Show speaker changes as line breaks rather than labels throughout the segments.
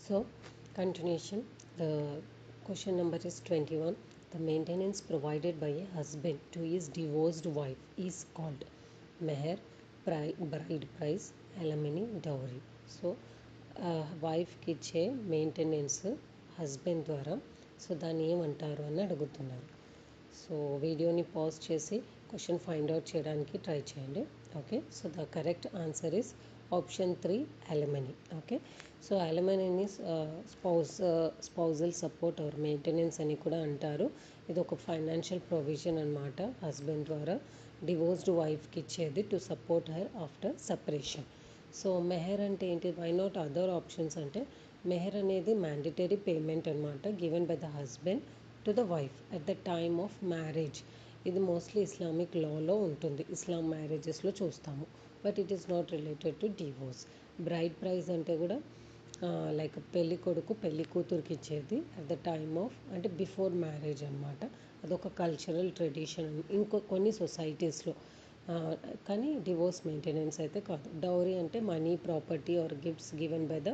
So, continuation. The question number is 21. The maintenance provided by a husband to his divorced wife is called meher, bride price, alimony, dowry. So, వైఫ్కి ఇచ్చే maintenance husband ద్వారా so దాన్ని ఏమంటారు అని అడుగుతున్నారు. So వీడియోని pause చేసి question find out చేయడానికి ట్రై చేయండి. Okay, so the correct answer is option 3 alimony. Okay, so అలిమనీని స్పౌజల్ సపోర్ట్ ఆర్ మెయింటెనెన్స్ అని కూడా అంటారు. ఇది ఒక ఫైనాన్షియల్ ప్రొవిజన్ అనమాట, హస్బెండ్ ద్వారా డివోర్స్డ్ వైఫ్కి ఇచ్చేది to support her after separation. So mehr అంటే ఏంటి, వై నాట్ అదర్ ఆప్షన్స్ అంటే మెహర్ అనేది మ్యాండేటరీ పేమెంట్ అనమాట given by the husband to the wife at the time of marriage. ఇది మోస్ట్లీ ఇస్లామిక్ లాలో ఉంటుంది, ఇస్లాం మ్యారేజెస్లో చూస్తాము, but it is not related to divorce. Bride price అంటే కూడా లైక్ పెళ్ళి కొడుకు పెళ్ళి కూతురికి ఇచ్చేది అట్ ద టైమ్ ఆఫ్ అంటే బిఫోర్ మ్యారేజ్ అనమాట. అదొక కల్చరల్ ట్రెడిషన్ ఇంకో కొన్ని సొసైటీస్లో, కానీ డివోర్స్ మెయింటెనెన్స్ అయితే కాదు. డౌరీ అంటే money, property or gifts given by the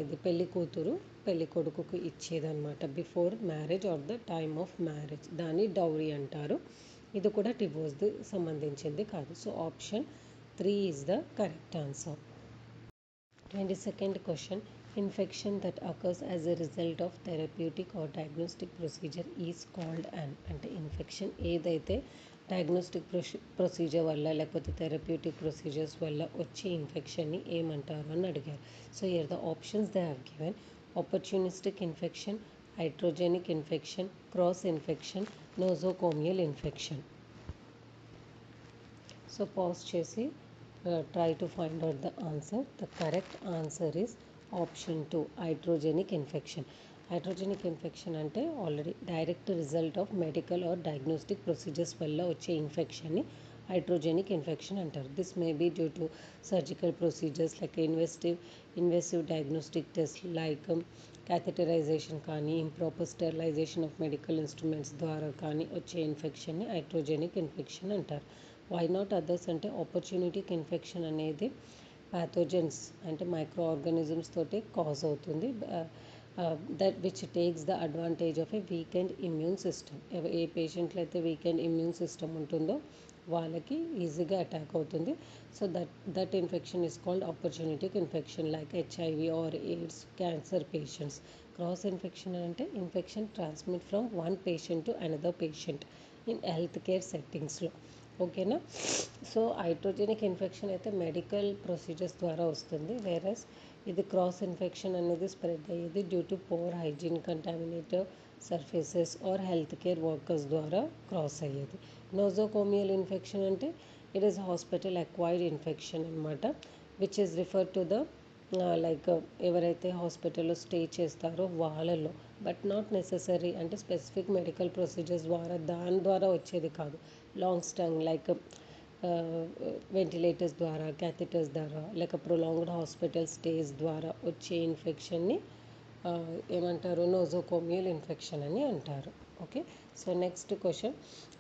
ఇది పెళ్ళి కూతురు పెళ్ళి కొడుకుకు ఇచ్చేదన్నమాట before marriage or the time of marriage, దాన్ని డౌరీ అంటారు. ఇది కూడా డివోర్స్ది సంబంధించింది కాదు. So option 3 is the correct answer. 22nd question. Infection that occurs as a result of therapeutic or diagnostic procedure is called an. అంటే ఇన్ఫెక్షన్ ఏదైతే diagnostic procedure వల్ల లేకపోతే థెరప్యూటిక్ ప్రొసీజర్స్ వల్ల వచ్చే ఇన్ఫెక్షన్ని ఏమంటారు అని అడిగారు. So here the options they have given: opportunistic infection, hydrogenic infection, cross infection, nosocomial infection. So pause చేసి try to find out the answer. The correct answer is option 2, hydrogenic infection. Hydrogenic infection అంటే already direct result of medical or diagnostic procedures వల్ల వచ్చే ఇన్ఫెక్షన్ని hydrogenic infection అంటారు. This may be due to surgical procedures like invasive diagnostic test like catheterization కానీ improper sterilization of medical instruments ద్వారా కానీ వచ్చే ఇన్ఫెక్షన్ని హైడ్రోజెనిక్ ఇన్ఫెక్షన్ అంటారు. వై నాట్ అదర్స్ అంటే ఆపర్చునిటిక్ ఇన్ఫెక్షన్ అనేది ప్యాథోజన్స్ అంటే మైక్రో ఆర్గానిజమ్స్ తోటి కాజ్ అవుతుంది, that which takes the advantage of a weakened immune system. A పేషెంట్లో అయితే వీకెండ్ ఇమ్యూన్ సిస్టమ్ ఉంటుందో వాళ్ళకి ఈజీగా అటాక్ అవుతుంది. So that infection is called opportunistic infection like HIV or AIDS, cancer patients. Cross infection అంటే infection transmit from one patient to another patient in health care సెట్టింగ్స్లో. ఓకేనా. So hydrogenic infection అయితే medical procedures ద్వారా వస్తుంది, whereas ఇది cross infection అనేది spread అయ్యేది due to poor hygiene, contaminated surfaces or health care workers ద్వారా క్రాస్ అయ్యేది. నోజోకోమియల్ ఇన్ఫెక్షన్ అంటే it is hospital acquired infection అనమాట, which is refer to the like ఎవరైతే హాస్పిటల్లో స్టే చేస్తారో వాళ్ళలో, బట్ నాట్ నెససరీ అంటే స్పెసిఫిక్ మెడికల్ ప్రొసీజర్స్ ద్వారా దాని ద్వారా వచ్చేది కాదు. లాంగ్ స్టంగ్ లైక్ వెంటిలేటర్స్ ద్వారా, క్యాథెటర్స్ ద్వారా లేక ప్రొలాంగ్డ్ హాస్పిటల్ స్టేస్ ద్వారా వచ్చే ఇన్ఫెక్షన్ని ఏమంటారు, నోజోకోమియల్ ఇన్ఫెక్షన్ అని అంటారు. Okay, so next question,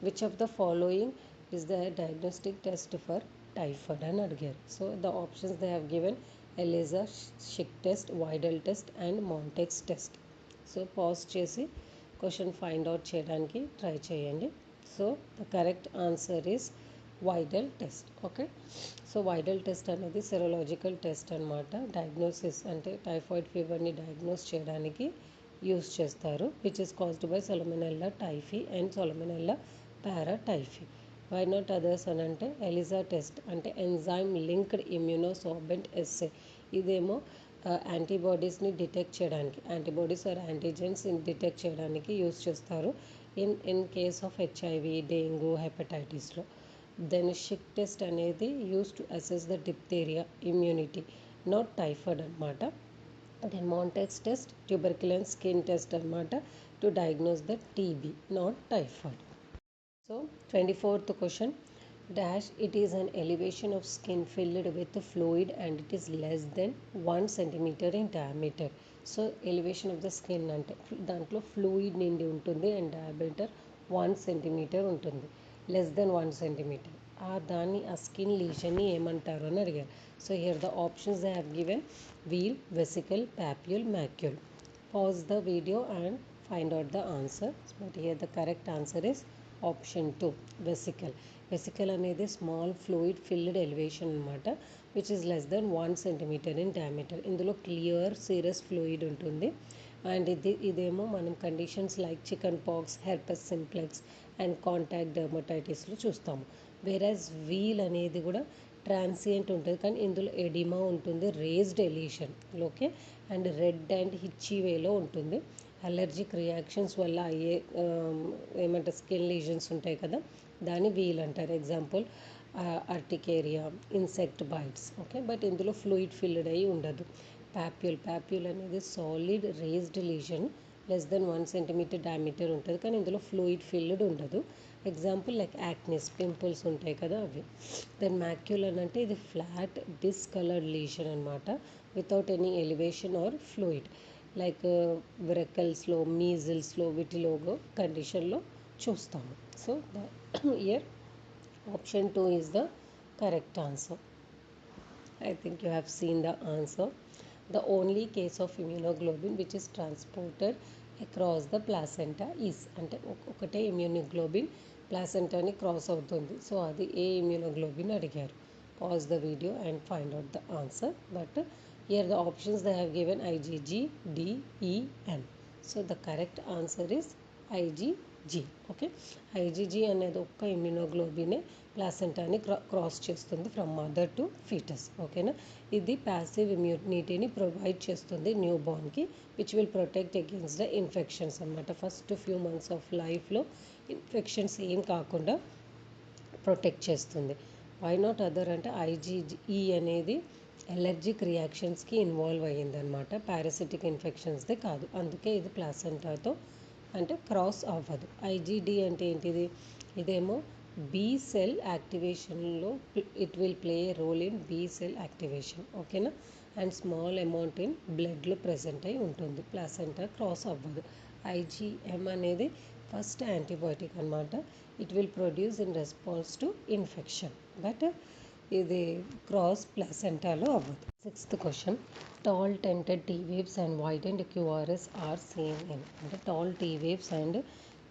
which of the following is the diagnostic test for typhoid అని అడిగారు. So the options they have given ELISA, Schick test, Widal test and Mantoux test. So pause చేసి question find out చేయడానికి try చేయండి. So the correct answer is Widal test. Okay, so Widal test అనేది serological test అనమాట. Diagnosis అంటే typhoid ఫీవర్ని diagnose చేయడానికి use చేస్తారు, which is caused by salmonella typhi and Salmonella paratyphi. Why not others అని అంటే ఎలిజా టెస్ట్ అంటే enzyme linked immunosorbent assay. ఇదేమో యాంటీబాడీస్ని డిటెక్ట్ చేయడానికి, యాంటీబాడీస్ ఆర్ యాంటీజెన్స్ డిటెక్ట్ చేయడానికి యూస్ చేస్తారు in case of HIV, dengue, హెపటైటిస్లో. దెన్ షిక్ టెస్ట్ అనేది use to assess the diphtheria immunity, not typhoid అనమాట. Then Mantoux test tuberculin skin test అనమాట to diagnose the TB, not typhoid. So 24th question, dash it is an elevation of skin filled with fluid and it is less than 1 centimeter in diameter. So elevation of the skin అంటే దాంట్లో fluid నిండి ఉంటుంది and diameter 1 centimeter ఉంటుంది, less than 1 centimeter. దాన్ని ఆ skin లీషన్ని ఏమంటారు అని అడిగారు. So here the options they have given wheel, vesicle, papule, macule. Pause the video and find out the answer. But here the correct answer is option 2, vesicle. Vesicle అనేది small fluid filled elevation అన్నమాట, which is less than 1 centimeter in diameter. ఇందులో clear serous fluid ఉంటుంది. And ఇదేమో మనం conditions like chicken pox, herpes simplex and contact డెర్మటైటిస్లో చూస్తాము. Whereas wheel అనేది కూడా ట్రాన్సియంట్ ఉంటుంది, కానీ ఇందులో ఎడిమా ఉంటుంది, raised lesion okay, and red and itchy వేలో ఉంటుంది. అలర్జిక్ రియాక్షన్స్ వల్ల అయ్యే ఏమంటారు స్కిన్ లీజన్స్ ఉంటాయి కదా, దాన్ని వీల్ అంటారు. Example urticaria, insect bites okay, but ఇందులో ఫ్లూయిడ్ ఫిల్డ్ అయ్యి ఉండదు. ప్యాప్యూల్ అనేది solid raised lesion less than 1 centimeter diameter ఉంటుంది, కానీ ఇందులో ఫ్లూయిడ్ ఫిల్డ్ ఉండదు. ఎగ్జాంపుల్ లైక్ యాక్నిస్, పింపుల్స్ ఉంటాయి కదా అవి. దెన్ మ్యాక్యూల్ అని అంటే ఇది ఫ్లాట్ డిస్కలర్డ్ లీజన్ అనమాట, without any elevation or fluid, like విరకల్స్లో, మీజిల్స్లో, విటిలోగో కండిషన్లో చూస్తాము. So here option 2 is the correct answer. I think you have seen the answer. The only case of immunoglobulin which is transported across the placenta is అంటే ఒకటే immunoglobulin ప్లాసెంటాని cross అవుతుంది. So అది ఏ immunoglobulin అడిగారు. Pause the video and find out the answer. But here the options they have given IgG, D, E, N. So the correct answer is IgG. Okay, IgG అనేది ఒక్క ఇమ్యూనోగ్లోబినే ప్లాసెంటాని cross చేస్తుంది from mother to foetus. ఓకేనా, ఇది passive ఇమ్యూనిటీని provide చేస్తుంది new బార్న్కి, which will protect against the infections అనమాట. ఫస్ట్ ఫ్యూ మంత్స్ ఆఫ్ లైఫ్లో ఇన్ఫెక్షన్స్ ఏం కాకుండా ప్రొటెక్ట్ చేస్తుంది. వై నాట్ అదర్ అంటే IgE అనేది ఎలర్జిక్ రియాక్షన్స్కి ఇన్వాల్వ్ అయ్యిందనమాట, పారాసిటిక్ ఇన్ఫెక్షన్స్దే కాదు, అందుకే ఇది ప్లాసెంటాతో అంటే క్రాస్ అవ్వదు. IgD అంటే ఏంటిది, ఇదేమో బీ సెల్ యాక్టివేషన్లో it will play a role in B cell activation ఓకేనా, అండ్ స్మాల్ అమౌంట్ ఇన్ బ్లడ్లో ప్రెసెంట్ అయి ఉంటుంది, ప్లాసెంటా క్రాస్ అవ్వదు. IgM అనేది ఫస్ట్ యాంటీబయాటిక్ అనమాట, it will produce in response to infection, but ఇది క్రాస్ ప్లాసెంటాలో అవ్వదు. 6th question, tall tented T waves and widened QRS are same in అంటే tall T waves and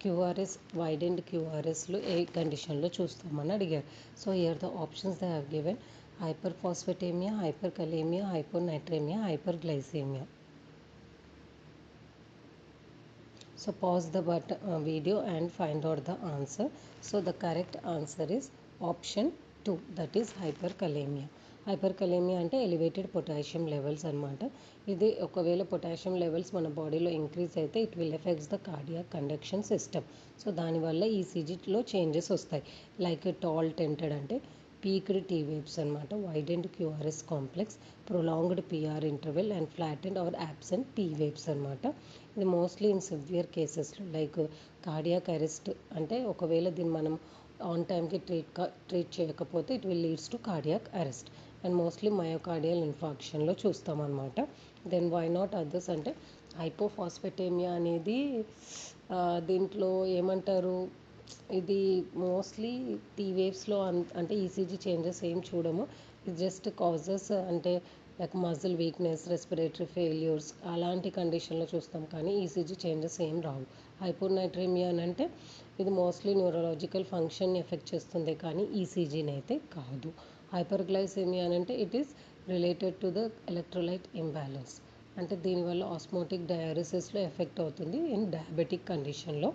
QRS widened QRSలో ఏ కండిషన్లో చూస్తామని అడిగారు. So here the options they have given hyper phosphataemia, hyper kalaemia, hyponatraemia, hyper glycaemia. So pause the video and find out the answer. So the correct answer is option 2, that is hyperkalemia. Hyperkalaemia అంటే elevated potassium levels అనమాట. ఇది ఒకవేళ potassium levels మన బాడీలో increase అయితే it will effects the cardiac conduction system. So దానివల్ల ఈసీజీలో changes వస్తాయి. లైక్ టాల్ టెంటెడ్ అంటే పీక్డ్ టీ వేవ్స్ అనమాట, widened QRS complex, prolonged PR interval and flattened or absent P waves అనమాట. ఇది మోస్ట్లీ ఇన్ సివియర్ కేసెస్లో like cardiac arrest అంటే ఒకవేళ దీన్ని మనం ఆన్ టైంకి ట్రీట్ చేయకపోతే it will leads to cardiac arrest, and mostly myocardial ఇన్ఫాక్షన్లో చూస్తామన్నమాట. దెన్ వై నాట్ అదర్స్ అంటే హైపోఫాస్ఫెటేమియా అనేది దీంట్లో ఏమంటారు, ఇది మోస్ట్లీ టీ వేవ్స్లో అంటే ఈసీజీ చేంజెస్ ఏం చూడము, ఇది జస్ట్ కాజెస్ అంటే like muscle weakness, respiratory failures అలాంటి కండిషన్లో చూస్తాం, కానీ ఈసీజీ చేంజెస్ ఏం రావు. హైపోనైట్రేమియా అని అంటే ఇది మోస్ట్లీ న్యూరలాజికల్ ఫంక్షన్ని ఎఫెక్ట్ చేస్తుంది, కానీ ఈసీజీని అయితే కాదు. హైపర్గ్లైసెమియా అని అంటే it is related to the electrolyte imbalance, అంటే దీనివల్ల ఆస్మోటిక్ డయాలిసిస్లో ఎఫెక్ట్ అవుతుంది ఇన్ డయాబెటిక్ కండిషన్లో,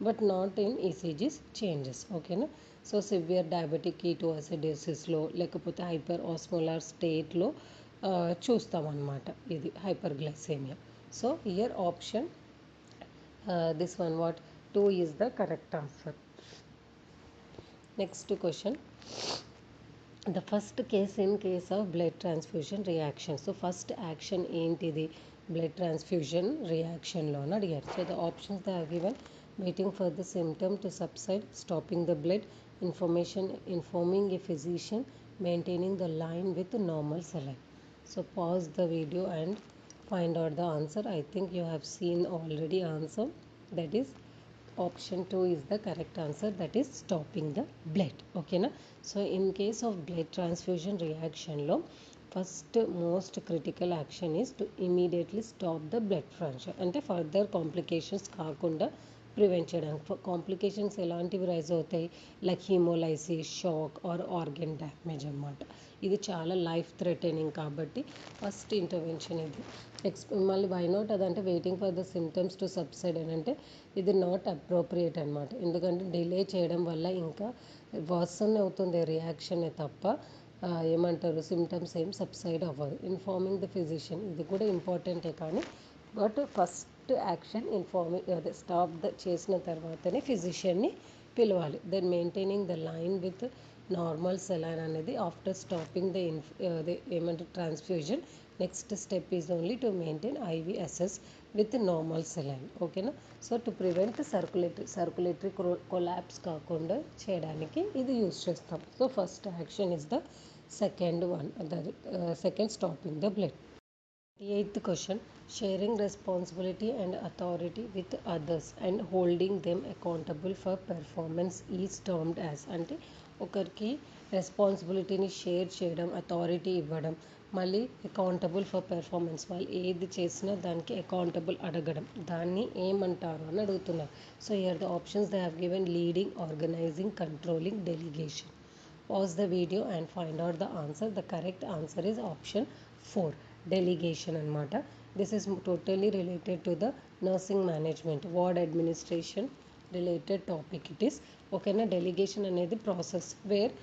but not in ECGs changes ఓకేనా. సో సివియర్ డయాబెటిక్ కీటోయాసిడోసిస్లో లేకపోతే హైపర్ ఆస్మోలార్ స్టేట్లో చూస్తామన్నమాట ఇది hyperglycaemia. So here option this one what 2 is the correct answer. Next question, the first case in case of blood transfusion reaction. So first action ఏంటిది blood transfusion reaction లో అని అడిగారు. So the options they are given waiting for the symptom to subside, stopping the blood, informing a physician, maintaining the line with normal saline. So pause the video and find out the answer. I think you have seen already answer, that is option 2 is the correct answer, that is stopping the blood ఓకేనా. So in case of blood transfusion రియాక్షన్లో first most critical action is to immediately stop the blood fraction, అంటే further complications కాకుండా prevent చేయడానికి. Complications ఎలాంటివి rise అవుతాయి, like haemolysis, shock or organ damage అన్నమాట. ఇది చాలా లైఫ్ థ్రెటనింగ్ కాబట్టి ఫస్ట్ ఇంటర్వెన్షన్ ఇది. మళ్ళీ వై నాట్ అదంటే waiting for the symptoms to subside అని అంటే ఇది నాట్ అప్రోప్రియేట్ అనమాట. ఎందుకంటే డిలే చేయడం వల్ల ఇంకా వర్సన్ అవుతుంది రియాక్షన్ తప్ప ఏమంటారు సిమ్టమ్స్ ఏం సబ్సైడ్ అవ్వదు. ఇన్ఫార్మింగ్ ద ఫిజిషియన్ ఇది కూడా ఇంపార్టెంటే, కానీ బట్ ఫస్ట్ యాక్షన్ ఇన్ఫార్మింగ్ అదే స్టాప్ చేసిన తర్వాతనే ఫిజిషియన్ని పిలవాలి. Then maintaining the line with normal saline అనేది ఆఫ్టర్ స్టాపింగ్ ద అదే ఏమంటారు transfusion. Next step is only to maintain IVSS with normal saline. ఓకేనా. So to prevent circulatory collapse కాకుండా చేయడానికి ఇది యూజ్ చేస్తాం. So first action is the second one, second stopping the blood. 88th question, sharing responsibility and authority with others and holding them accountable for performance is termed as. అంటే ఒకరికి రెస్పాన్సిబిలిటీని share చేయడం, authority ఇవ్వడం, మళ్ళీ accountable for performance, వాళ్ళు ఏది చేసినా దానికి accountable అడగడం, దాన్ని ఏమంటారు అని అడుగుతున్నారు. So here the options they have given leading, organizing, controlling, delegation. Pause the video and find out the answer. The correct answer is option 4, delegation అనమాట. This is totally related to the nursing management, ward administration related topic it is. ఓకేనా. Delegation అనేది process where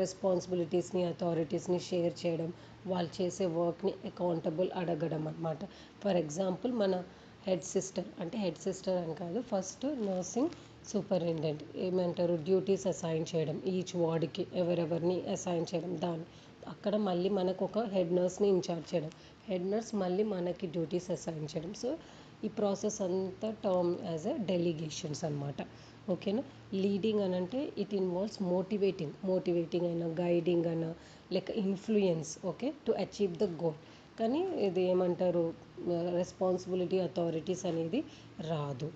రెస్పాన్సిబిలిటీస్ని, అథారిటీస్ని share చేయడం, వాళ్ళు చేసే వర్క్ని accountable అడగడం అనమాట. For example మన హెడ్ సిస్టర్, అంటే హెడ్ సిస్టర్ అని కాదు, ఫస్ట్ నర్సింగ్ సూపరింటెండెంట్ ఏమంటారు డ్యూటీస్ అసైన్ చేయడం, ఈచ్ వార్డ్కి ఎవరెవరిని అసైన్ చేయడం, దాన్ని అక్కడ మళ్ళీ మనకు ఒక హెడ్ నర్స్ని ఇన్ఛార్జ్ చేయడం, హెడ్ నర్స్ మళ్ళీ మనకి డ్యూటీస్ అసైన్ చేయడం. సో ఈ ప్రాసెస్ అంతా టర్మ్ యాజ్ ఎ డెలిగేషన్స్ అనమాట. ఓకేనా. లీడింగ్ అని అంటే ఇట్ ఇన్వాల్వ్స్ మోటివేటింగ్ అయినా, గైడింగ్ అయినా, like influence, okay, to achieve the goal. కానీ ఇది ఏమంటారు రెస్పాన్సిబిలిటీ, అథారిటీస్ అనేది రాదు.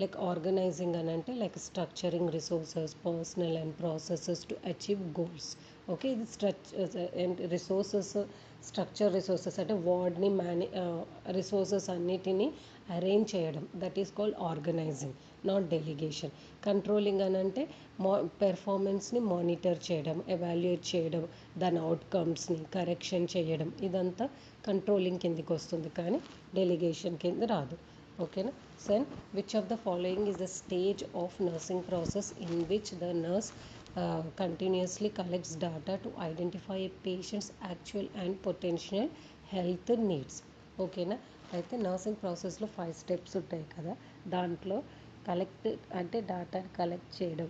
లైక్ ఆర్గనైజింగ్ అని అంటే like structuring resources, personnel and processes to achieve goals. Okay. ఇది స్ట్రక్చర్ రిసోర్సెస్ అంటే వార్డ్ని రిసోర్సెస్ అన్నిటినీ అరేంజ్ చేయడం, that is called organizing, not delegation. Controlling అని అంటే పెర్ఫార్మెన్స్ని మానిటర్ చేయడం, ఎవాల్యుయేట్ చేయడం, దాని అవుట్కమ్స్ని కరెక్షన్ చేయడం, ఇదంతా కంట్రోలింగ్ కిందికి వస్తుంది, కానీ డెలిగేషన్ కింద రాదు. ఓకేనా. సెన్ which of the following is the stage of nursing process in which the nurse continuously collects data to identify a patient's actual and potential health needs. ఓకేనా. అయితే నర్సింగ్ ప్రాసెస్లో 5 స్టెప్స్ ఉంటాయి కదా, దాంట్లో కలెక్ట్ అంటే డేటా కలెక్ట్ చేయడం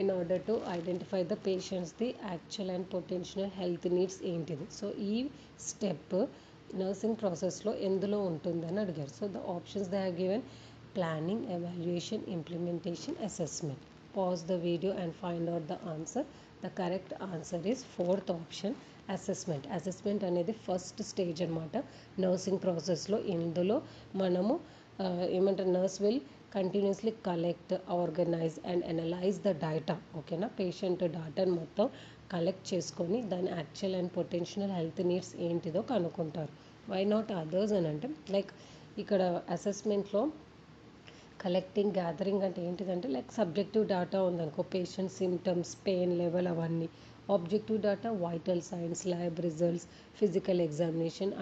in order to identify the patients the actual and potential health needs ఏంటిది. So ఈ స్టెప్ నర్సింగ్ ప్రాసెస్లో ఎందులో ఉంటుందని అడిగారు. So the options they have given planning, evaluation, implementation, assessment. Pause the video and find out the answer. The correct answer is 4th option, assessment. Assessment అనేది first stage అనమాట nursing ప్రాసెస్లో. ఇందులో మనము ఏమంటారు nurse will continuously collect, organise and analyse the data. ఓకేనా. Patient డేటాను మొత్తం collect చేసుకొని దాని actual and potential health needs ఏంటిదో కనుక్కుంటారు. వై నాట్ అదర్స్ అని అంటే లైక్ ఇక్కడ అసెస్మెంట్లో కలెక్టింగ్, గ్యాదరింగ్ అంటే ఏంటిదంటే లైక్ సబ్జెక్టివ్ డేటా ఉందనుకో, పేషెంట్ సిమ్టమ్స్, పెయిన్ లెవెల్ అవన్నీ. Objective data vital signs, lab results, physical examination,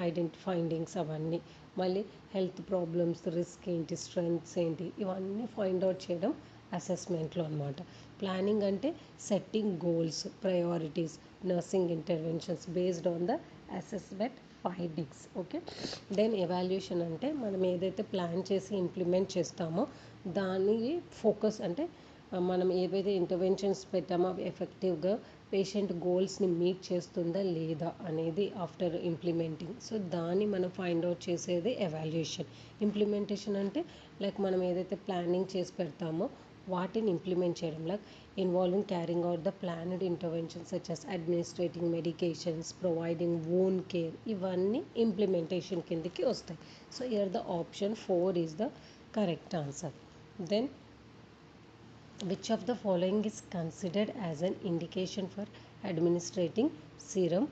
findings అవన్నీ. మళ్ళీ హెల్త్ ప్రాబ్లమ్స్, రిస్క్ ఏంటి, స్ట్రెంగ్త్స్ ఏంటి, ఇవన్నీ ఫైండ్ అవుట్ చేయడం అసెస్మెంట్లో అనమాట. ప్లానింగ్ అంటే setting goals, priorities, nursing interventions based on the assessment findings. Okay. Then evaluation అంటే మనం ఏదైతే ప్లాన్ చేసి ఇంప్లిమెంట్ చేస్తామో దాని ఫోకస్ అంటే మనం ఏవైతే ఇంటర్వెన్షన్స్ పెట్టామో అవి ఎఫెక్టివ్గా పేషెంట్ గోల్స్ని మీట్ చేస్తుందా లేదా అనేది ఆఫ్టర్ ఇంప్లిమెంటింగ్. సో దాన్ని మనం ఫైండ్ అవుట్ చేసేది ఎవాల్యుయేషన్. ఇంప్లిమెంటేషన్ అంటే లైక్ మనం ఏదైతే ప్లానింగ్ చేసి పెడతామో వాటిని ఇంప్లిమెంట్ చేయడం, like involving carrying out the planned intervention such as administrating medications, providing own care, ఇవన్నీ ఇంప్లిమెంటేషన్ కిందకి వస్తాయి. So here the option 4 is the correct answer. Then which of the following is considered as an indication for administrating serum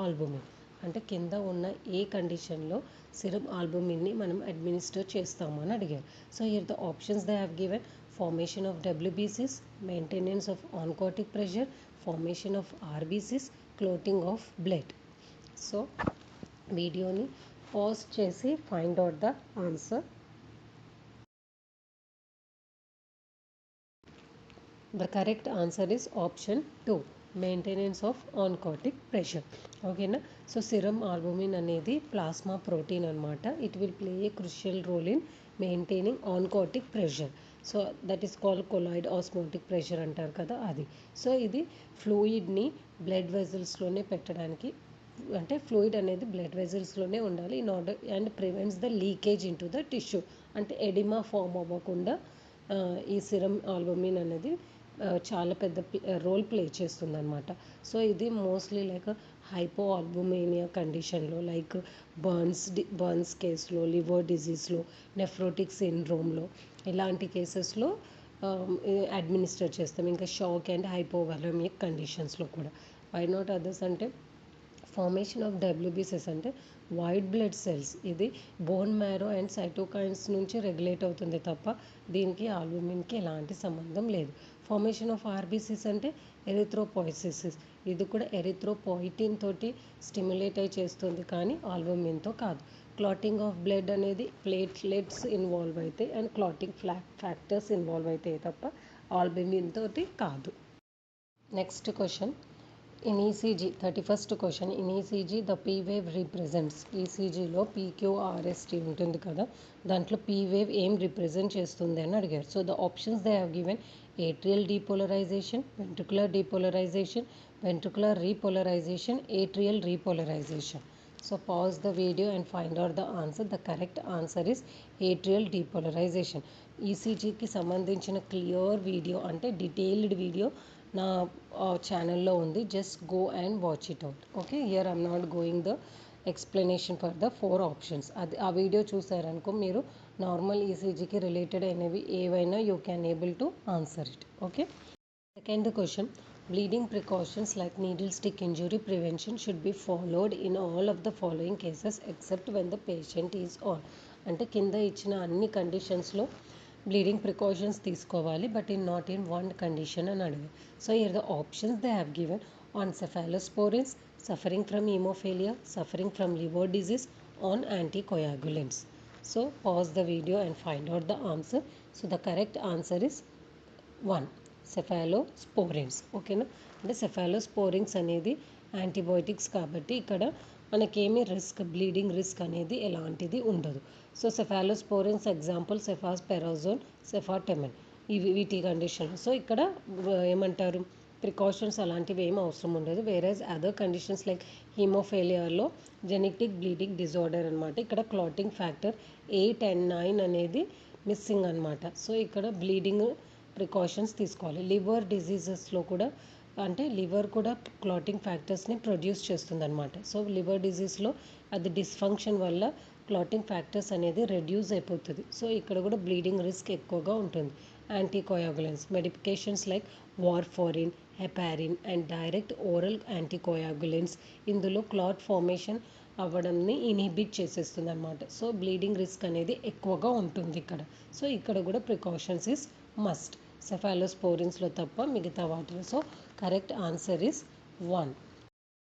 albumin. అంటే కింద ఉన్న ఏ కండిషన్లో serum ఆల్బుమిన్ని మనం administer చేస్తాము అని అడిగారు. So here the options they have given formation of డబ్ల్యూబీసీస్, maintenance of oncotic pressure, formation of RBCs, clotting of blood. So వీడియోని పాజ్ చేసి find out the answer. The correct answer is option 2, maintenance of oncotic pressure. ఓకేనా. So serum albumin అనేది plasma protein అనమాట. It will play a crucial role in maintaining oncotic pressure. So that is called colloid osmotic pressure అంటారు కదా అది. So ఇది ఫ్లూయిడ్ని blood వెజల్స్లోనే పెట్టడానికి, అంటే fluid అనేది బ్లడ్ వెజల్స్లోనే ఉండాలి in order and prevents the leakage in to the tissue. అంటే oedema form అవ్వకుండా ఈ సిరమ్ ఆల్బుమిన్ అనేది చాలా పెద్ద రోల్ ప్లే చేస్తుందన్నమాట. సో ఇది మోస్ట్లీ లైక్ హైపో ఆల్బుమినియా కండిషన్లో, లైక్ బర్న్స్ కేసులో, లివర్ డిజీజ్లో, నెఫ్రోటిక్ సిండ్రోమ్లో, ఇలాంటి కేసెస్లో అడ్మినిస్టర్ చేస్తాం. ఇంకా షాక్ అండ్ హైపోవాలమిక్ కండిషన్స్లో కూడా. వై నాట్ అదర్స్ అంటే ఫార్మేషన్ ఆఫ్ డబ్ల్యూబీసీస్ అంటే వైట్ బ్లడ్ సెల్స్, ఇది బోన్ మ్యారో అండ్ సైటోకైన్స్ నుంచి రెగ్యులేట్ అవుతుంది తప్ప దీనికి ఆల్బుమిన్కి ఎలాంటి సంబంధం లేదు. ఫార్మేషన్ ఆఫ్ ఆర్బీసీస్ అంటే ఎరిథ్రోపాయిసిస్, ఇది కూడా ఎరిథ్రోపాయిటిన్ తోటి స్టిమ్యులేట్ అయి చేస్తుంది కానీ ఆల్బుమిన్తో కాదు. క్లాటింగ్ ఆఫ్ బ్లడ్ అనేది ప్లేట్లెట్స్ ఇన్వాల్వ్ అవుతాయి అండ్ క్లాటింగ్ ఫ్యాక్టర్స్ ఇన్వాల్వ్ అవుతాయి తప్ప ఆల్బుమిన్ తోటి కాదు. Next question. In ECG, 31st question, in ECG the P wave represents, ECGలో PQRST ఉంటుంది కదా, దాంట్లో P wave ఏం రిప్రజెంట్ చేస్తుంది అని అడిగారు. So the options they have given atrial depolarization, ventricular depolarization, ventricular repolarization, atrial repolarization. So pause the video and find out the answer. The correct answer is atrial depolarization. ఈసీజీకి సంబంధించిన clear video అంటే detailed video నా ఛానల్లో ఉంది. Just go and watch it out. Okay, here I'm not going the explanation for the 4 options. అది ఆ video చూసారనుకో మీరు normal ఈసీజీకి related అయినవి ఏవైనా you can able to answer it. Okay. Second question. Bleeding precautions like needle stick injury prevention should be followed in all of the following cases except when the patient is on. అంటే కింద ఇచ్చిన అన్ని కండిషన్స్లో bleeding precautions తీసుకోవాలి but not in one condition అని అడిగారు. So here the options they have given on cephalosporins, suffering from haemophilia, suffering from liver disease, on anticoagulants. So pause the video and find out the answer. So the correct answer is 1, cephalosporins. ఓకేనా. అంటే cephalosporins అనేది antibiotics కాబట్టి ఇక్కడ మనకేమీ bleeding risk అనేది ఎలాంటిది ఉండదు. So cephalosporins example సెఫాస్పెరాజోన్, సెఫాటెమిన్, వీటి కండిషన్. సో ఇక్కడ ఏమంటారు, ప్రికాషన్స్ అలాంటివి ఏం అవసరం ఉండదు. వేరేజ్ అదర్ కండిషన్స్ లైక్ హీమోఫీలియాలో జెనెటిక్ బ్లీడింగ్ డిజార్డర్ అనమాట. ఇక్కడ క్లాటింగ్ ఫ్యాక్టర్ 8 and 9 అనేది మిస్సింగ్ అనమాట. సో ఇక్కడ బ్లీడింగ్ ప్రికాషన్స్ తీసుకోవాలి. లివర్ డిజీజెస్లో కూడా అంటే లివర్ కూడా క్లాటింగ్ ఫ్యాక్టర్స్ని ప్రొడ్యూస్ చేస్తుంది అనమాట. సో లివర్ డిజీజ్లో అది డిస్ఫంక్షన్ వల్ల క్లాటింగ్ ఫ్యాక్టర్స్ అనేది రెడ్యూస్ అయిపోతుంది. సో ఇక్కడ కూడా బ్లీడింగ్ రిస్క్ ఎక్కువగా ఉంటుంది. Anticoagulants medications like warfarin, heparin and direct oral anticoagulants ఇందులో క్లాట్ ఫార్మేషన్ అవ్వడంని ఇన్హిబిట్ చేసేస్తుంది అనమాట. సో బ్లీడింగ్ రిస్క్ అనేది ఎక్కువగా ఉంటుంది ఇక్కడ. సో ఇక్కడ కూడా ప్రికాషన్స్ ఇస్ మస్ట్ సెఫాలోస్పోరిన్స్లో తప్ప మిగతా వాటిలో. So correct answer is 1.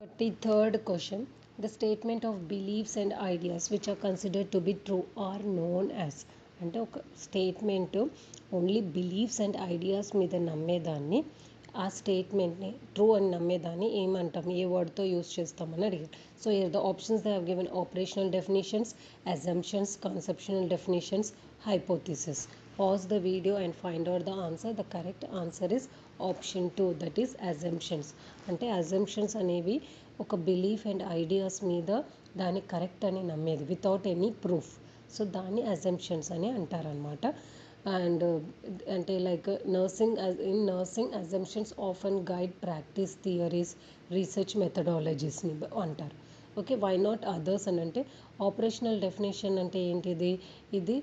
33rd question. The statement of beliefs and ideas which are considered to be true or known as. అంటే ఒక statement only beliefs and ideas మీద నమ్మేదాన్ని, ఆ స్టేట్మెంట్ని ట్రూ అని నమ్మేదాన్ని ఏమంటాం, ఏ వర్డ్తో యూస్ చేస్తామని అడిగారు. So here the options they have given operational definitions, assumptions, conceptional definitions, hypothesis. Pause the video and find out the answer. The correct answer is option 2, that is assumptions. అంటే assumptions అనేవి ఒక belief and ideas మీద దాన్ని correct అని నమ్మేది without any proof. So దాన్ని assumptions అని అంటారనమాట. అండ్ అంటే like nursing assumptions often guide practice theories, research మెథడాలజీస్ని అంటారు. ఓకే, వై నాట్ అదర్స్ అని అంటే ఆపరేషనల్ డెఫినేషన్ అంటే ఏంటిది, ఇది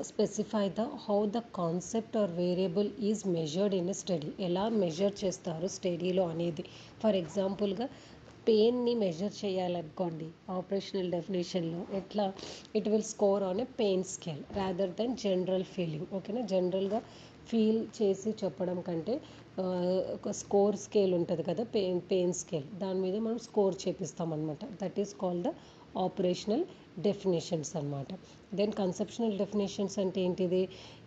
specify the how the concept or variable is measured in a study. ఎలా మెజర్ చేస్తారు స్టడీలో అనేది. ఫర్ ఎగ్జాంపుల్గా పెయిన్ని మెజర్ చేయాలనుకోండి ఆపరేషనల్ డెఫినేషన్లో ఎట్లా, it will score on a pain scale rather than general feeling. ఓకేనా, జనరల్గా ఫీల్ చేసి చెప్పడం కంటే ఒక స్కోర్ స్కేల్ ఉంటుంది కదా, పెయిన్ స్కేల్, దాని మీద మనం స్కోర్ చేపిస్తాం అనమాట. That is called the operational definitions అనమాట. దెన్ కన్సెప్షనల్ డెఫినేషన్స్ అంటే ఏంటిది,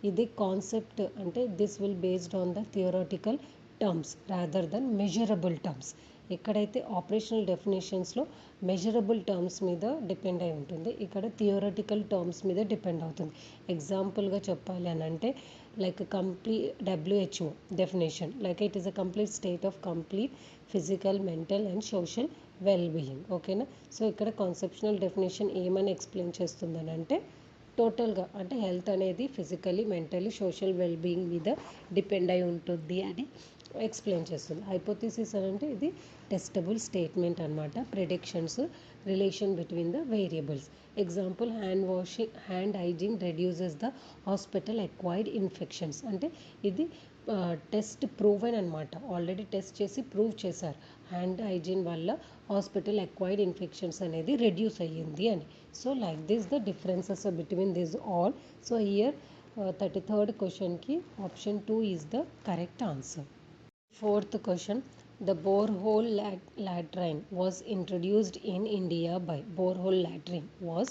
ఇది కాన్సెప్ట్ అంటే this will based on the theoretical terms rather than measurable terms. ఎక్కడైతే ఆపరేషనల్ డెఫినేషన్స్లో మెజరబుల్ టర్మ్స్ మీద డిపెండ్ అయి ఉంటుంది, ఇక్కడ థియరటికల్ టర్మ్స్ మీద డిపెండ్ అవుతుంది. ఎగ్జాంపుల్గా చెప్పాలి అని అంటే like WHO definition, like it is a complete state of complete physical, mental and social well-being. ఓకేనా, సో ఇక్కడ కాన్సెప్షనల్ డెఫినేషన్ ఏమని ఎక్స్ప్లెయిన్ చేస్తుందని అంటే టోటల్గా అంటే హెల్త్ అనేది ఫిజికలీ, మెంటలీ, సోషల్ వెల్బీయింగ్ మీద డిపెండ్ అయి ఉంటుంది అని ఎక్స్ప్లెయిన్ చేస్తుంది. హైపోథిసిస్ అని అంటే ఇది టెస్టబుల్ స్టేట్మెంట్ అనమాట. Predictions, relation between the variables. Example hand hygiene reduces the hospital acquired infections. అంటే ఇది టెస్ట్ ప్రూవెన్ అనమాట, ఆల్రెడీ టెస్ట్ చేసి ప్రూవ్ చేశారు హ్యాండ్ హైజీన్ వల్ల హాస్పిటల్ అక్వైర్డ్ ఇన్ఫెక్షన్స్ అనేది రెడ్యూస్ అయ్యింది అని. So like this the differences between this all. So here 33rd క్వశ్చన్కి option 2 is the correct answer. Fourth question, the borehole latrine was introduced in India by, borehole latrine was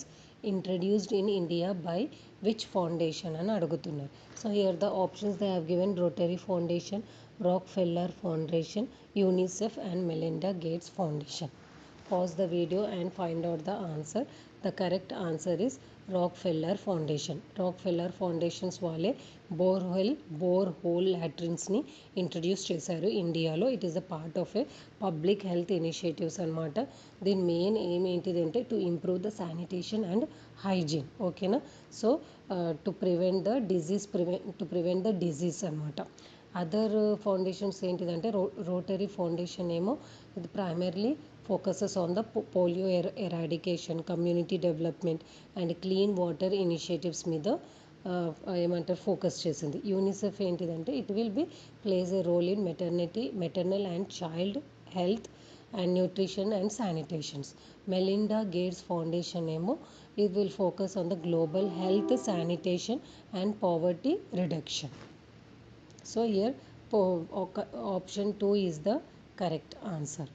introduced in India by which foundation అని అడుగుతున్నారు. So here the options they have given rotary foundation, Rockefeller foundation, UNICEF and Melinda Gates foundation. Pause the video and find out the answer. The correct answer is Rockefeller Foundation. Rockefeller Foundations వాళ్ళే borehole లాట్రిన్స్ని introduce చేశారు ఇండియాలో. It is a part of a public health initiatives అనమాట. దీని main ఏం ఏంటిదంటే to improve the sanitation and hygiene. ఓకేనా, so to prevent the disease అనమాట. అదర్ ఫౌండేషన్స్ ఏంటిదంటే రోటరీ ఫౌండేషన్ ఏమో ఇది primarily focuses on the polio eradication, community development and clean water initiatives మీద ఏమంటారు ఫోకస్ చేసింది. యూనిసెఫ్ ఏంటిదంటే it will be plays a role in maternal and child health and nutrition and sanitations. Melinda Gates Foundation ఏమో it will focus on the global health, sanitation and poverty reduction. So here option 2 is the correct answer.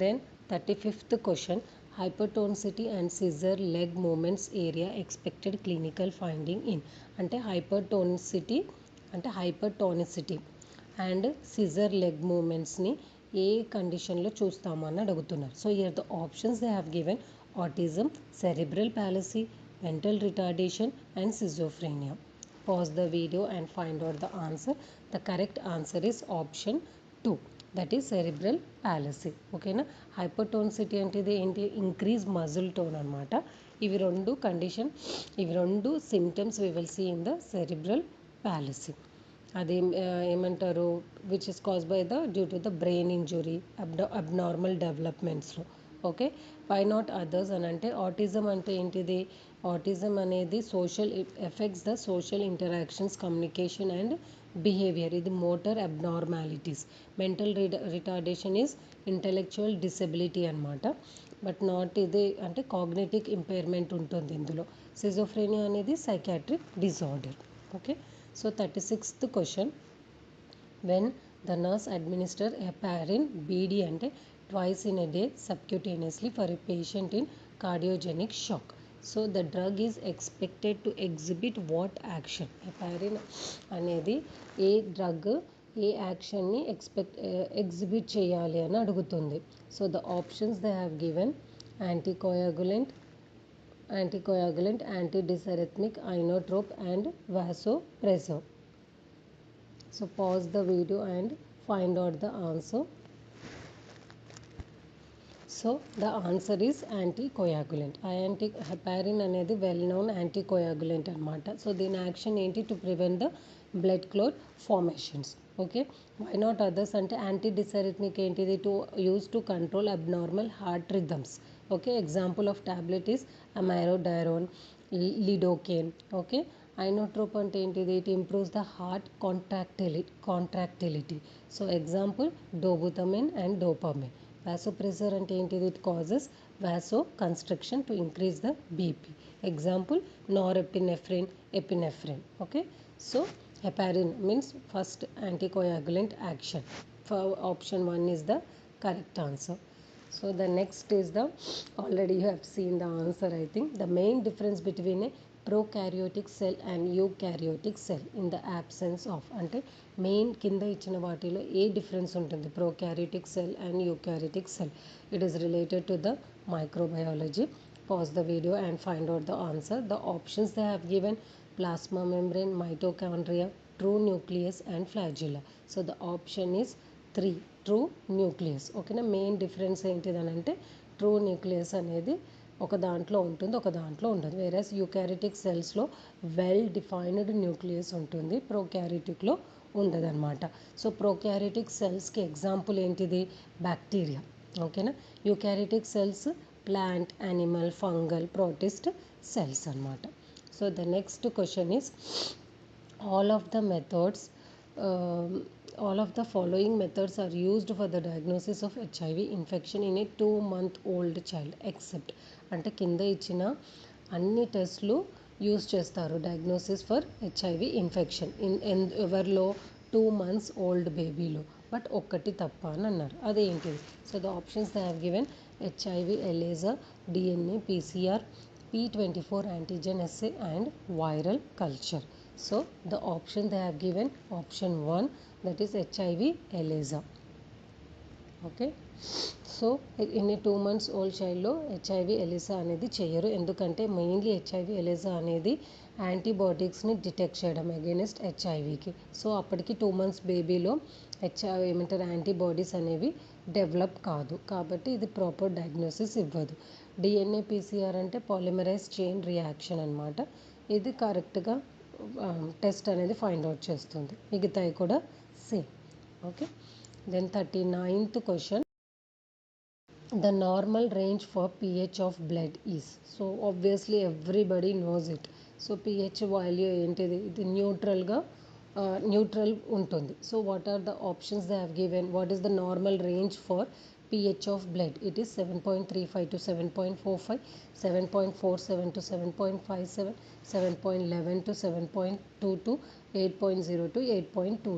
Then 35th question, hypertonicity and scissor leg movements area expected clinical finding in. అంటే hypertonicity and scissor leg మూమెంట్స్ని ఏ కండిషన్లో చూస్తామని అడుగుతున్నారు. So here the options they have given autism, cerebral palsy, mental retardation and schizophrenia. Pause the video and find out the answer. The correct answer is option 2, that is cerebral palsy. ఓకేనా, hypertonicity అంటే ఏంటి, increase muscle tone అనమాట. ఇవి రెండు symptoms we will see in the cerebral palsy. అది ఏమంటారు, which is cause by the due to the brain injury, abnormal డెవలప్మెంట్స్లో. Okay, why not others అని అంటే ఆటిజం అంటే ఏంటిది, ఆటిజం అనేది effects the social interactions, communication and behaviour. ఇది motor abnormalities. Mental retardation is intellectual disability అనమాట. But not ఇది అంటే కాగ్నిటివ్ ఇంపైర్మెంట్ ఉంటుంది ఇందులో. సిజోఫ్రేనియా అనేది psychiatric disorder. Okay, so 36th question, when the nurse administer heparin BD అంటే twice in a day subcutaneously for a patient in cardiogenic shock. So the drug is expected to exhibit what action? heparin అనేది ఏ drug ఏ యాక్షన్ని exhibit చేయాలి అని అడుగుతుంది. So the options they have given anticoagulant, antidysrhythmic, inotrope and vasopressor. So pause the video and find out the answer. So the answer is anticoagulant. Heparin అనేది well known anticoagulant అనమాట. So దీని action ఏంటి, to prevent the blood clot formations. Okay, why not others అంటే antidysrhythmic ఏంటిది, to use to control abnormal heart rhythms. Okay, example of tablet is amiodarone, lidocaine. Okay, inotrope అంటే ఏంటిది? It improves the heart contractility. So example dobutamine and dopamine. Vasopressor అంటే ఏంటిది? It causes vaso construction to increase the BP. Example norepinephrine, epinephrine. Okay, so heparin means first anticoagulant action. For option 1 is the correct answer. So the next is the, already you have seen the answer I think. The main difference between a prokaryotic cell and eukaryotic cell in the absence of, అంటే main కింద ఇచ్చిన వాటిలో a difference ఉంటుంది prokaryotic cell and eukaryotic cell? It is related to the microbiology. Pause the video and find out the answer. The options they have given: plasma membrane, mitochondria, true nucleus and flagella. So the option is 3, true nucleus. ఓకేనా, main difference ఏంటిదని అంటే true nucleus అనేది ఒక దాంట్లో ఉంటుంది, ఒక దాంట్లో ఉండదు. Whereas eukaryotic సెల్స్లో వెల్ డిఫైన్డ్ న్యూక్లియస్ ఉంటుంది, ప్రోకారిటిక్లో ఉండదన్నమాట. సో ప్రోకారిటిక్ సెల్స్కి ఎగ్జాంపుల్ ఏంటిది? బ్యాక్టీరియా. ఓకేనా, eukaryotic cells plant, animal, fungal, protist cells అన్నమాట. So the next question is, all of the methods all of the following methods are used for the diagnosis of HIV infection in a 2-month-old child except, అంటే కింద ఇచ్చిన అన్ని టెస్ట్లు use చేస్తారు diagnosis for HIV infection ఎవరిలో? 2 months old బేబీలో. But ఒక్కటి తప్ప అని అన్నారు, అదేంటిది? So the options they have given HIV ELISA, DNA PCR, P24 antigen assay and viral culture. So the option they have given option 1, that is HIV ELISA. Okay, so in 2 months old చైల్డ్లో HIV ELISA అనేది చేయరు, ఎందుకంటే mainly HIV ELISA అనేది యాంటీబాడీస్ని detect చేయడం against హెచ్ఐవికి. So అప్పటికి 2 months బేబీలో ఏమంటారు antibodies అనేవి develop కాదు, కాబట్టి ఇది ప్రాపర్ డయాగ్నోసిస్ ఇవ్వదు. డిఎన్ఏ పీసీఆర్ అంటే పాలిమరైజ్ చైన్ రియాక్షన్ అనమాట, ఇది కరెక్ట్గా టెస్ట్ అనేది ఫైండ్ అవుట్ చేస్తుంది, మిగతాయి కూడా same. Okay, then 39th question, the normal range for pH of blood is. So obviously everybody knows it. So pH value ఏంటిది? ఇది న్యూట్రల్ ఉంటుంది. So what are the options they have given? What is the normal range for pH of blood? It is 7.35 to 7.45, 7.47 to 7.57, 7.11 to 7.22, 8.0 to 8.2.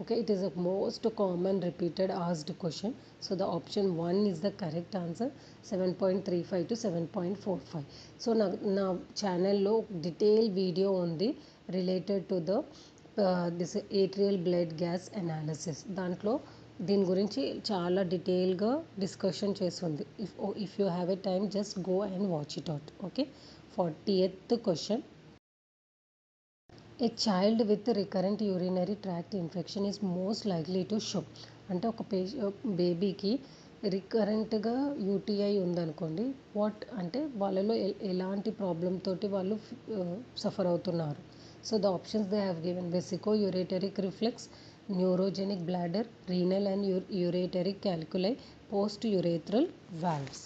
Okay, it is a most common repeated asked question. So the option 1 is the correct answer, 7.35 to 7.45. So నా ఛానల్లో detail video ఉంది related to the this atrial blood gas analysis. దాంట్లో దీని గురించి చాలా డీటెయిల్గా discussion చేస్తుంది. If you have a time just go and watch it out. Okay, 40th question, a child with recurrent urinary tract infection is most likely to show. అంటే ఒక బేబీకి రికరెంట్గా UTI ఉందనుకోండి, వాట్ అంటే వాళ్ళలో ఎలాంటి ప్రాబ్లమ్ తోటి వాళ్ళు సఫర్ అవుతున్నారు. So the options they have given vesico ureteric reflex, neurogenic bladder, renal and ureteric calculi, post urethral valves.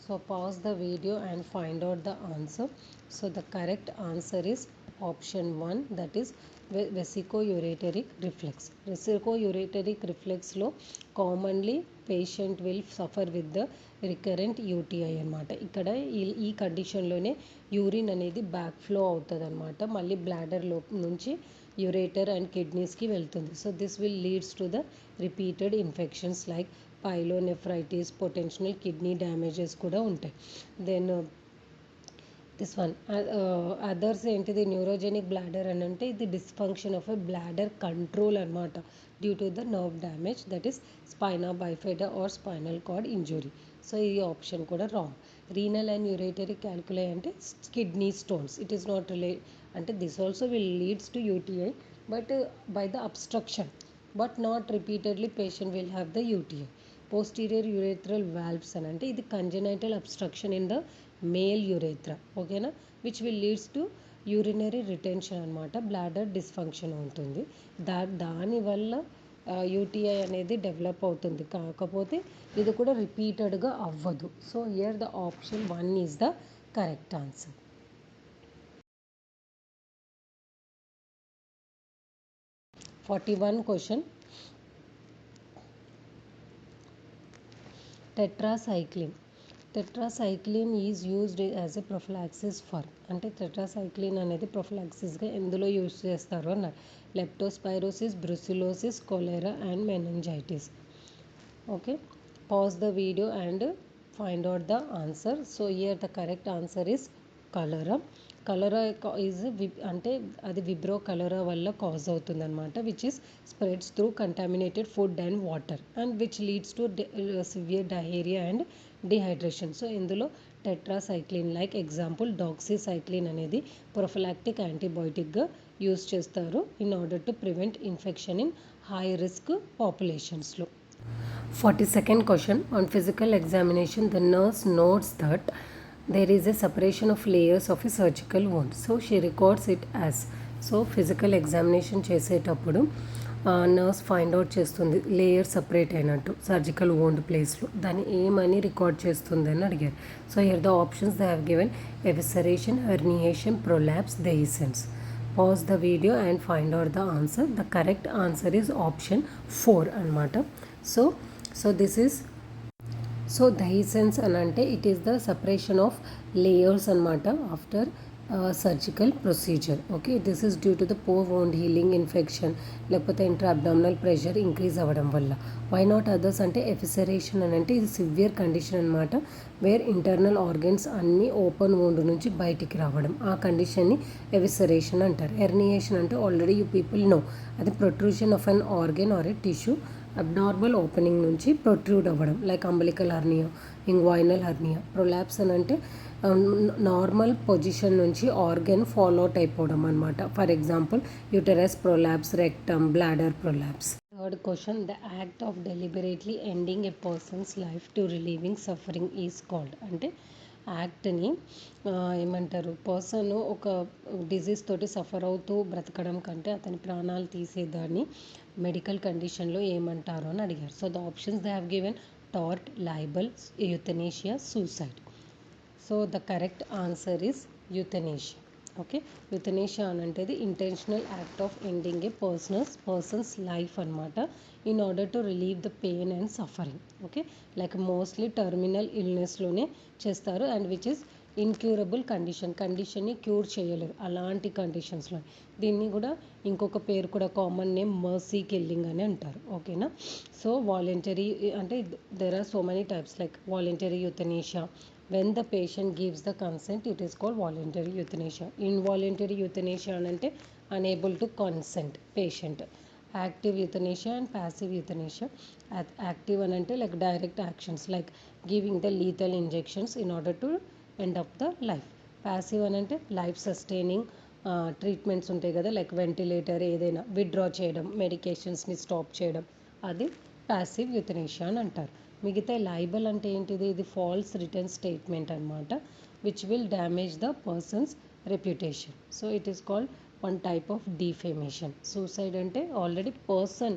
So pause the video and find out the answer. So the correct answer is option 1, that is vesicoureteric reflex. Vesicoureteric reflex లో commonly patient will suffer with the recurrent UTI అనమాట. ఇక్కడ ఈ కండిషన్లోనే urine అనేది back flow అవుతుంది అనమాట, మళ్ళీ bladder నుంచి యూరేటర్ అండ్ కిడ్నీస్కి వెళ్తుంది. So this will leads to the repeated infections like pyelonephritis, potential kidney damages కూడా ఉంటాయి. దెన్ దిస్ వన్ అదర్స్ ఏంటిది? న్యూరోజెనిక్ బ్లాడర్ అని అంటే ఇది dysfunction of a bladder control అనమాట due to the nerve damage, that is spina bifida are spinal cord injury. So ఈ option కూడా wrong. Renal and ureteric calculi అంటే kidney stones. It is not అంటే this also will leads to UTI but by the obstruction, but not repeatedly patient will have the UTI. Posterior urethral valves అని అంటే ఇది congenital obstruction in the male urethra, ఓకేనా, which will leads to urinary retention అనమాట, bladder dysfunction ఉంటుంది. దానివల్ల UTI అనేది develop అవుతుంది, కాకపోతే ఇది కూడా రిపీటెడ్గా అవ్వదు. So here the option 1 is the correct answer. 41 question. Tetracycline. Tetracycline is used as a prophylaxis for అంటే tetracycline అనేది ప్రొఫిలాక్సిస్గా ఎందులో యూజ్ చేస్తారు అన్నారు. Leptospirosis, brucellosis, cholera and meningitis. Okay, pause the video and find out the answer. So here the correct answer is cholera. Cholera is అంటే అది vibrio cholera వల్ల cause అవుతుంది అనమాట, which is spreads through contaminated food and water and which leads to severe diarrhoea and dehydration. So ఇందులో tetracycline like example doxycycline అనేది prophylactic యాంటీబయోటిక్గా use చేస్తారు in order to prevent infection in high risk పాపులేషన్స్లో. 42nd question. On physical examination, the nurse notes that there is a separation of layers of a surgical wound. So she records it as. So physical examination చేసేటప్పుడు nurse find out చేస్తుంది layer separate అయినట్టు surgical wound ప్లేస్లో, దాన్ని ఏమని record చేస్తుంది అని అడిగారు. So here the options they have given evisceration, herniation, prolapse, dehiscence. Pause the video and find out the answer. The correct answer is option 4 అనమాట. So this is dehiscence అని అంటే it is the separation of layers అనమాట after surgical procedure. Okay, this is due to the poor wound healing, infection లేకపోతే intra abdominal pressure increase అవ్వడం వల్ల. Why not others అంటే ఎఫిసరేషన్ అని అంటే ఇది సివియర్ కండిషన్ అనమాట, వేర్ ఇంటర్నల్ ఆర్గన్స్ అన్నీ ఓపెన్ వోండ్ నుంచి బయటికి రావడం, ఆ కండిషన్ని ఎవిసరేషన్ అంటారు. హెర్నియేషన్ అంటే ఆల్రెడీ యూ పీపుల్ నో, అది protrusion of an organ or a tissue abnormal opening నుంచి ప్రొట్రూడ్ అవ్వడం like umbilical hernia, inguinal hernia. Prolapse అని అంటే నార్మల్ పొజిషన్ నుంచి ఆర్గన్ ఫాల్ అవుట్ అయిపోవడం అనమాట. For example uterus prolapse, rectum, bladder prolapse. Third question, the act of deliberately ending a persons life to relieving suffering is called. అంటే యాక్ట్ని ఏమంటారు, person ఒక disease తోటి suffer అవుతూ బ్రతకడం కంటే అతని ప్రాణాలు తీసేదాన్ని మెడికల్ కండిషన్లో ఏమంటారు అని అడిగారు. So the options they have given tort, libel, euthanasia, suicide. So the correct answer is euthanasia. Okay, euthanasia అని అంటే intentional act of ending a person's life అనమాట in order to relieve the pain and suffering. Okay, like mostly terminal ఇల్నెస్లోనే చేస్తారు and which is incurable కండిషన్ని cure చేయలేరు అలాంటి కండిషన్స్లో. దీన్ని కూడా ఇంకొక పేరు కూడా కామన్ నేమ్ మర్సీ కిల్లింగ్ అని అంటారు. ఓకేనా, సో వాలంటరీ అంటే there are so many types like voluntary euthanasia. When the patient gives the consent, it is called voluntary euthanasia. Involuntary euthanasia అంటే unable to consent patient. Active euthanasia and passive euthanasia. Active అని అంటే like direct actions like giving the lethal injections in order to end up the life. Passive అని అంటే life sustaining treatments ఉంటాయి కదా, like ventilator ఏదైనా withdraw చేయడం, మెడికేషన్స్ని stop చేయడం, అది ప్యాసివ్ యూథనేషియా అని అంటారు. మిగతా లైబల్ అంటే ఏంటిది, ఇది ఫాల్స్ రిటర్న్ స్టేట్మెంట్ అనమాట which will damage the persons reputation. So it is called one type of defamation. Suicide అంటే ఆల్రెడీ పర్సన్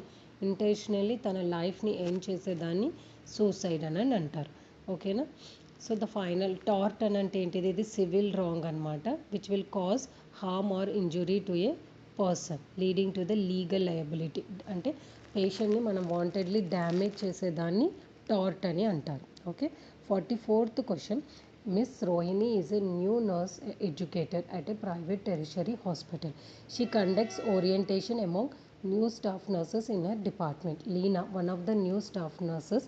ఇంటెన్షనల్లీ తన లైఫ్ని ఎండ్ చేసేదాన్ని సూసైడ్ అని అంటారు. ఓకేనా, సో ద ఫైనల్ టార్ట్ అని అంటే ఏంటిది, ఇది సివిల్ రాంగ్ అనమాట which will cause harm or injury to a person leading to the legal liability. అంటే పేషెంట్ని మనం వాంటెడ్లీ డ్యామేజ్ చేసేదాన్ని టార్ట్ అని అంటారు. Okay, 44th question. Miss Rohini is a new nurse educator at a private tertiary hospital. She conducts orientation among new staff nurses in her department. Leena, one of the new staff nurses,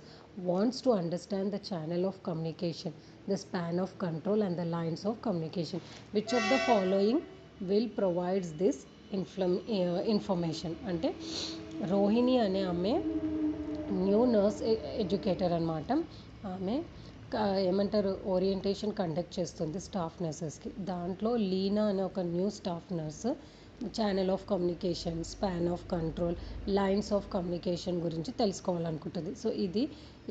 wants to understand the channel of communication, the span of control and the lines of communication. Which of the following will provides this information? అంటే రోహిణి అనే ఆమె new nurse educator అనమాట. ఆమె ఏమంటారు orientation conduct చేస్తుంది staff నర్సెస్కి. దాంట్లో లీనా అనే ఒక new staff nurse channel of communication, span of control, lines of communication గురించి తెలుసుకోవాలనుకుంటుంది. సో ఇది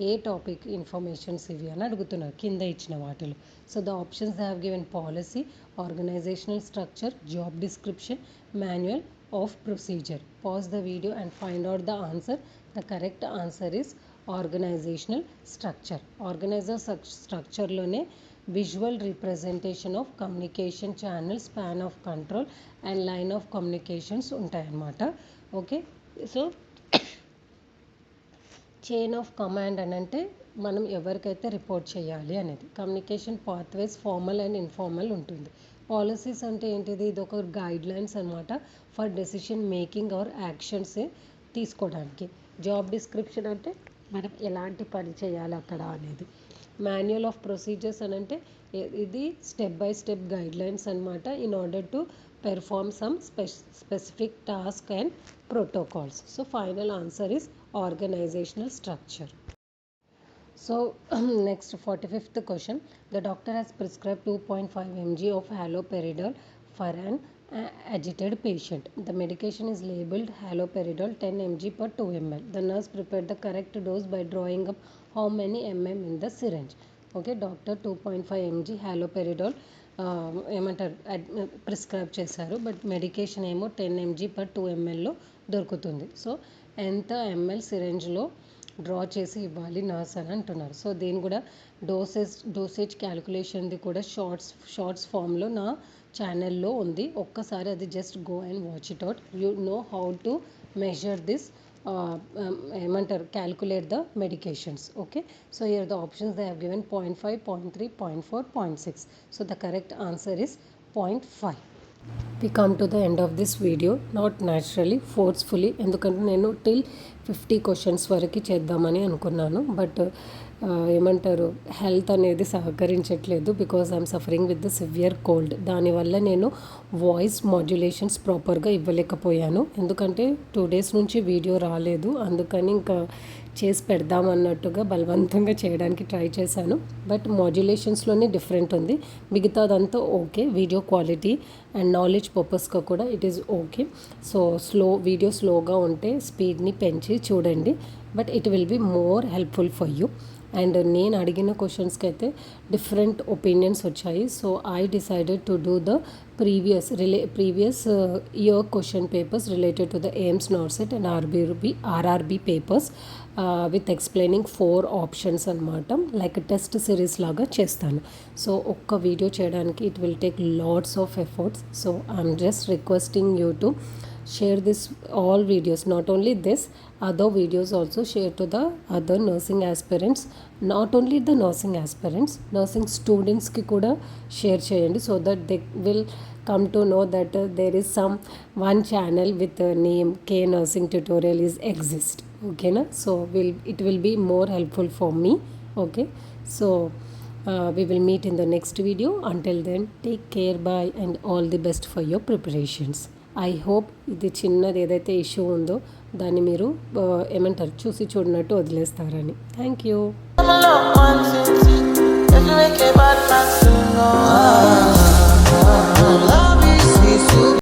ఏ టాపిక్ ఇన్ఫర్మేషన్స్ ఇవి అని అడుగుతున్నారు కింద ఇచ్చిన వాటిలో. So the options they have given policy, organizational structure, job description, manual of procedure. Pause the video and find out the answer. The correct answer is organizational structure. Organizer స్ట్రక్చర్లోనే visual representation of communication channel, span of control and line of communications ఉంటాయన్నమాట. Okay, so chain of command అని అంటే మనం ఎవరికైతే report చేయాలి అనేది. Communication pathways formal and informal ఉంటుంది. Policies అంటే ఏంటిది, ఇది ఒక గైడ్ లైన్స్ అనమాట for decision making or actions తీసుకోవడానికి. జాబ్ డిస్క్రిప్షన్ అంటే మనం ఎలాంటి పని చేయాలి అక్కడ అనేది. మాన్యువల్ ఆఫ్ ప్రొసీజర్స్ అని అంటే ఇది step by step guidelines అనమాట in order to perform some specific task and protocols. So final answer is organizational structure. So next 45th question, the doctor has prescribed 2.5 mg of haloperidol for an agitated patient. The medication is labeled haloperidol 10 mg per 2 ml. The nurse prepared the correct dose by drawing up how many mm in the syringe. Okay, doctor 2.5 mg haloperidol ఏమంటారు prescribe చేశారు, but medication ఏమో 10 mg per 2 mlలో దొరుకుతుంది. So ఎంత ML సిరెంజ్లో draw చేసి ఇవ్వాలి nurse అని అంటున్నారు. So దీని కూడా డోసేజ్ క్యాలిక్యులేషన్ది కూడా షార్ట్స్ ఫామ్లో నా ఛానల్లో ఉంది. ఒక్కసారి అది just go and watch it out. You know how to measure this ఏమంటారు calculate the medications. Okay, so here the options they have given 0.5, 0.3, 0.4, 0.6. So the correct answer is 0.5. We come to the end of this video, not naturally, forcefully, ఎందుకంటే నేను till 50 questions వరకు చేద్దామని అనుకున్నాను, but ఏమంటారు health అనేది సహకరించట్లేదు. Because I'm suffering with the severe cold. దానివల్ల నేను వాయిస్ మాడ్యులేషన్స్ ప్రాపర్గా ఇవ్వలేకపోయాను. ఎందుకంటే 2 days నుంచి వీడియో రాలేదు, అందుకని ఇంకా చేసి పెడదామన్నట్టుగా బలవంతంగా చేయడానికి ట్రై చేశాను. బట్ మాడ్యులేషన్స్లోనే డిఫరెంట్ ఉంది, మిగతాదంతా okay. Video quality and knowledge పర్పస్గా కూడా it is okay. So video స్లోగా ఉంటే స్పీడ్ని పెంచి చూడండి, but it will be more helpful for you. And నేను అడిగిన క్వశ్చన్స్కి అయితే డిఫరెంట్ ఒపీనియన్స్ వచ్చాయి. So I decided to do the previous year question papers related to the AIIMS, NORCET and RRB papers with explaining 4 options అనమాట. లైక్ టెస్ట్ సిరీస్ లాగా చేస్తాను. So ఒక్క video చేయడానికి it will take lots of efforts. So I'm just requesting you to share this all videos, not only this, other videos also share to the other nursing aspirants. Not only the nursing aspirants, nursing students ki kuda share cheyandi, so that they will come to know that there is one channel with the name K Nursing Tutorial is exist. Okay na, so it will be more helpful for me. Okay, so we will meet in the next video. Until then, take care, bye, and all the best for your preparations. I hope ఇది చిన్నది ఏదైతే issue ఉందో దాన్ని మీరు ఏమంటారు చూసి చూడనట్టు వదిలేస్తారని. Thank you.